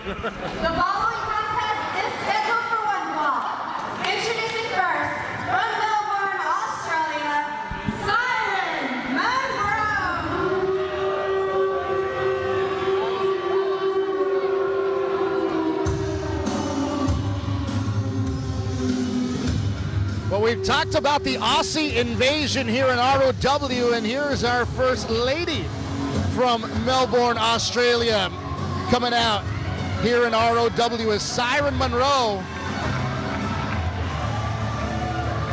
The following contest is scheduled for one fall. Introducing first, from Melbourne, Australia, Siren Monroe. Well, we've talked about the Aussie invasion here in ROW, and here's our first lady from Melbourne, Australia. Coming out here in ROW is Siren Monroe.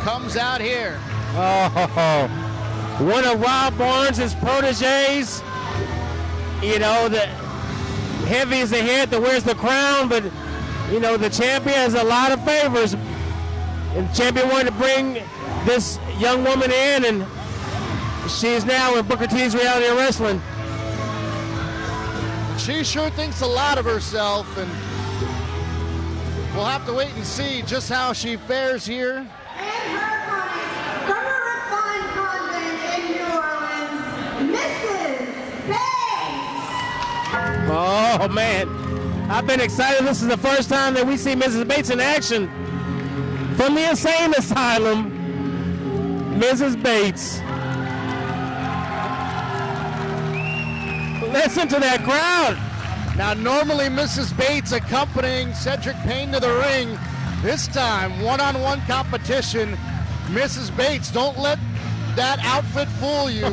Comes out here. Oh, one of Rob Barnes' proteges. You know, the heavy is the head that wears the crown, but, you know, the champion has a lot of favors. And the champion wanted to bring this young woman in, and she's now in Booker T's Reality of Wrestling. She sure thinks a lot of herself, and we'll have to wait and see just how she fares here. And her opponent, from a refined convent in New Orleans, Mrs. Bates. Oh, man. I've been excited. This is the first time that we see Mrs. Bates in action. From the insane asylum, Mrs. Bates. Listen to that crowd. Now, normally Mrs. Bates accompanying Cedric Payne to the ring. This time, one-on-one competition. Mrs. Bates, don't let that outfit fool you.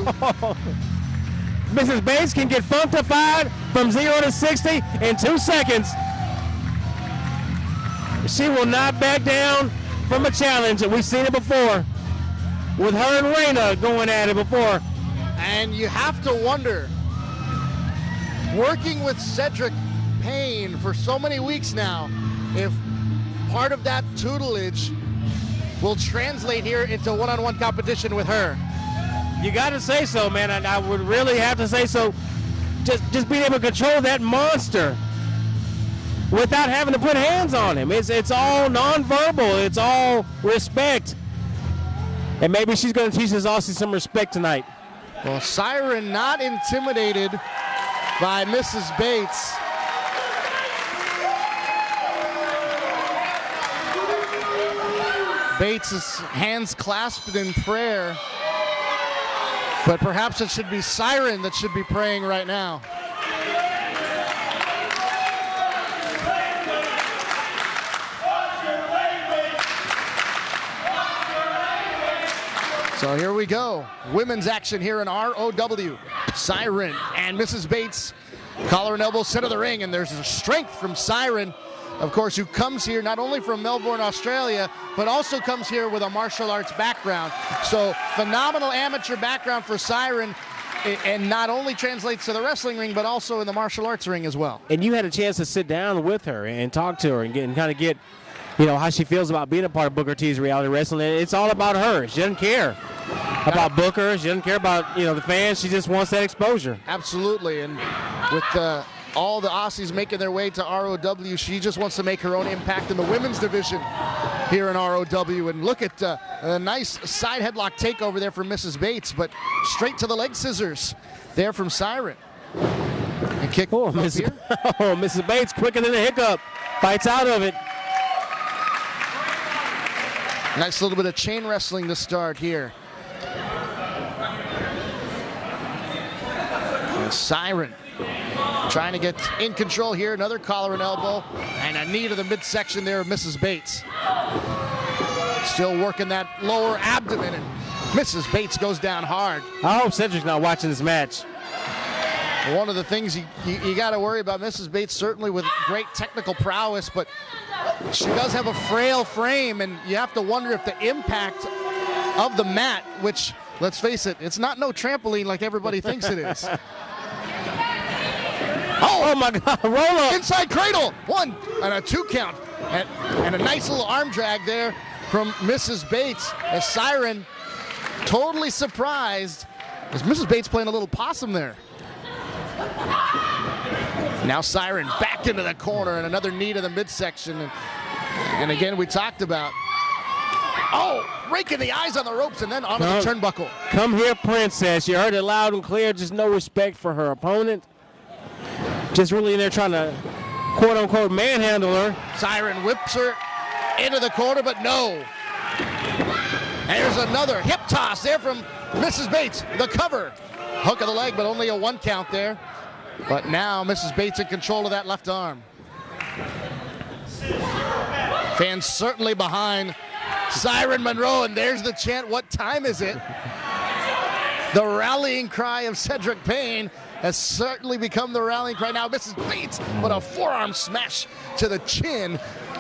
Mrs. Bates can get funkified from 0 to 60 in 2 seconds. She will not back down from a challenge, and we've seen it before with her and Raina going at it before. And you have to wonder, working with Cedric Payne for so many weeks now, if part of that tutelage will translate here into one-on-one competition with her. You got to say so, man, and I would really have to say so. Just being able to control that monster without having to put hands on him. It's all nonverbal. It's all respect. And maybe she's going to teach us Aussie some respect tonight. Well, Siren not intimidated by Mrs. Bates. Bates' hands clasped in prayer. But perhaps it should be Siren that should be praying right now. So here we go. Women's action here in ROW. Siren and Mrs. Bates, collar and elbow, center of the ring, and there's a strength from Siren, of course, who comes here not only from Melbourne, Australia, but also comes here with a martial arts background. So phenomenal amateur background for Siren, and not only translates to the wrestling ring, but also in the martial arts ring as well. And you had a chance to sit down with her and talk to her and kind of get, you know, how she feels about being a part of Booker T's Reality Wrestling. It's all about her. She doesn't care about Booker. She doesn't care about, you know, the fans. She just wants that exposure. Absolutely. And with all the Aussies making their way to ROW, she just wants to make her own impact in the women's division here in ROW. And look at a nice side headlock takeover there from Mrs. Bates, but straight to the leg scissors there from Siren. And kick oh, Mrs. Bates quicker than a hiccup. Fights out of it. Nice little bit of chain wrestling to start here. And Siren trying to get in control here. Another collar and elbow, and a knee to the midsection there of Mrs. Bates. Still working that lower abdomen, and Mrs. Bates goes down hard. I hope Cedric's not watching this match. One of the things you got to worry about Mrs. Bates, certainly with great technical prowess, but she does have a frail frame, and you have to wonder if the impact of the mat, which, let's face it, it's not no trampoline like everybody thinks it is. Oh my God, roll up. Inside cradle, 1 and a 2 count. And a nice little arm drag there from Mrs. Bates, as Siren totally surprised, as Mrs. Bates playing a little possum there. Now Siren back into the corner, and another knee to the midsection. And again, we talked about, raking the eyes on the ropes and then onto the turnbuckle. Come here, princess. You heard it loud and clear. Just no respect for her opponent. Just really in there trying to quote-unquote manhandle her. Siren whips her into the corner, but no. And here's another hip toss there from Mrs. Bates. The cover. Hook of the leg, but only a 1 count there. But now Mrs. Bates in control of that left arm. Fans certainly behind Siren Monroe, and there's the chant, what time is it? The rallying cry of Cedric Payne has certainly become the rallying cry. Now Mrs. Bates, but a forearm smash to the chin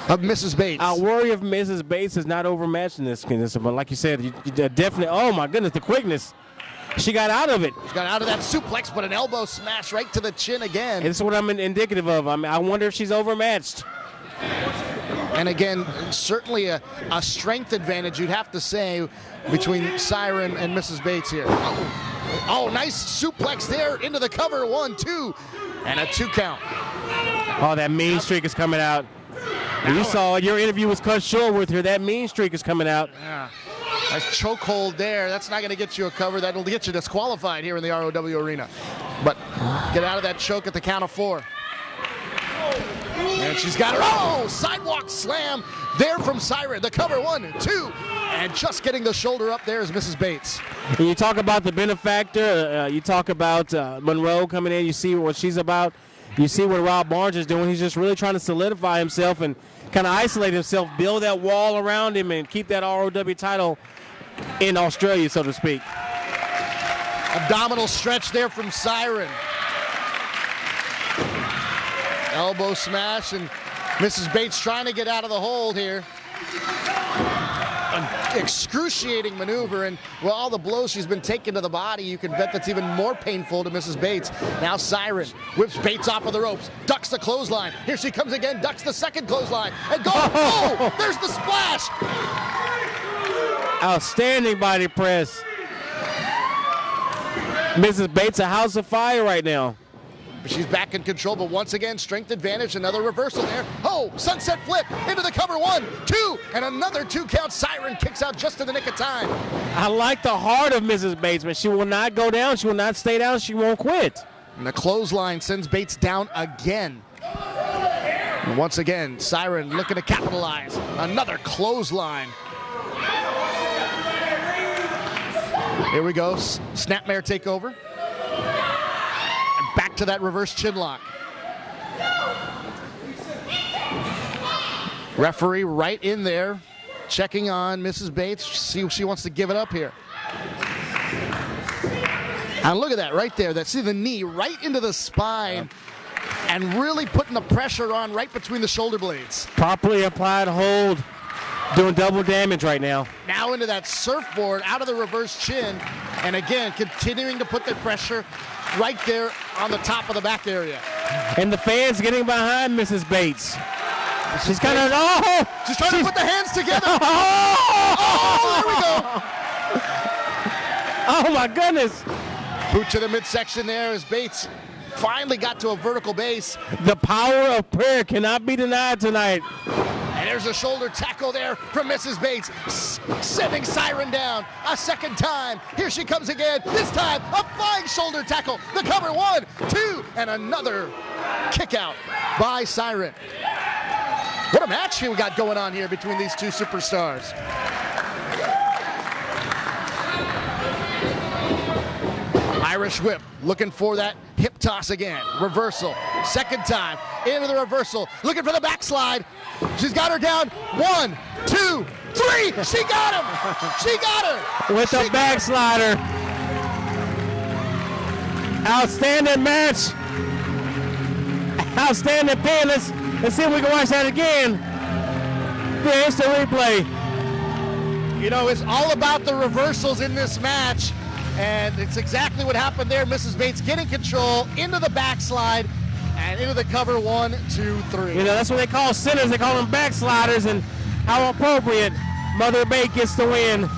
of Mrs. Bates. I worry if Mrs. Bates is not overmatched in this, but like you said, you definitely, oh my goodness, the quickness. She got out of it. She got out of that suplex, but an elbow smash right to the chin again. This is what I'm indicative of. I mean, I wonder if she's overmatched. And again, certainly a strength advantage, you'd have to say, between Siren and Mrs. Bates here. Oh, nice suplex there into the cover. 1, 2, and a 2 count. Oh, that mean streak is coming out. You saw your interview was cut short with her. That mean streak is coming out. Yeah. Nice chokehold there. That's not going to get you a cover. That'll get you disqualified here in the ROW arena. But get out of that choke at the count of 4. And she's got her. Oh, sidewalk slam there from Siren. The cover. 1, 2, and just getting the shoulder up there is Mrs. Bates. And you talk about the benefactor. You talk about Monroe coming in. You see what she's about. You see what Rob Barnes is doing. He's just really trying to solidify himself and kind of isolate himself, build that wall around him, and keep that ROW title in Australia, so to speak. Abdominal stretch there from Siren. Elbow smash, and Mrs. Bates trying to get out of the hold here. An excruciating maneuver, and well, all the blows she's been taking to the body, you can bet that's even more painful to Mrs. Bates. Now Siren whips Bates off of the ropes, ducks the clothesline. Here she comes again, ducks the second clothesline, and go! Oh, there's the splash! Outstanding body press. Mrs. Bates, a house of fire right now. She's back in control, but once again, strength advantage, another reversal there. Oh, sunset flip into the cover. 1, 2, and another 2 count. Siren kicks out just in the nick of time. I like the heart of Mrs. Bates, but she will not go down. She will not stay down. She won't quit. And the clothesline sends Bates down again. And once again, Siren looking to capitalize. Another clothesline. Here we go, snapmare takeover. Back to that reverse chin lock. Referee right in there, checking on Mrs. Bates, see if she wants to give it up here. And look at that right there. See the knee right into the spine, and really putting the pressure on right between the shoulder blades. Properly applied hold, doing double damage right now. Now into that surfboard, out of the reverse chin, and again, continuing to put the pressure right there on the top of the back area. And the fans getting behind Mrs. Bates. She's kind of, she's trying to put the hands together. There we go. Oh my goodness. Boot to the midsection there as Bates finally got to a vertical base. The power of prayer cannot be denied tonight. And there's a shoulder tackle there from Mrs. Bates, sending Siren down a second time. Here she comes again. This time, a flying shoulder tackle. The cover. 1, 2, and another kick out by Siren. What a match we got going on here between these two superstars. Irish whip, looking for that hip toss again. Reversal, second time, into the reversal, looking for the backslide. She's got her down. 1, 2, 3. She got him. She got her. With the backslider. Outstanding match. Outstanding pin. Let's see if we can watch that again. The instant replay. You know, it's all about the reversals in this match. And it's exactly what happened there. Mrs. Bates getting control into the backslide and into the cover. 1, 2, 3. You know, that's what they call sinners. They call them backsliders, and how appropriate. Mother Bates gets the win.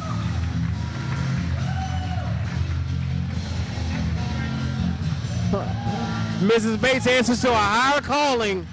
Mrs. Bates answers to a higher calling.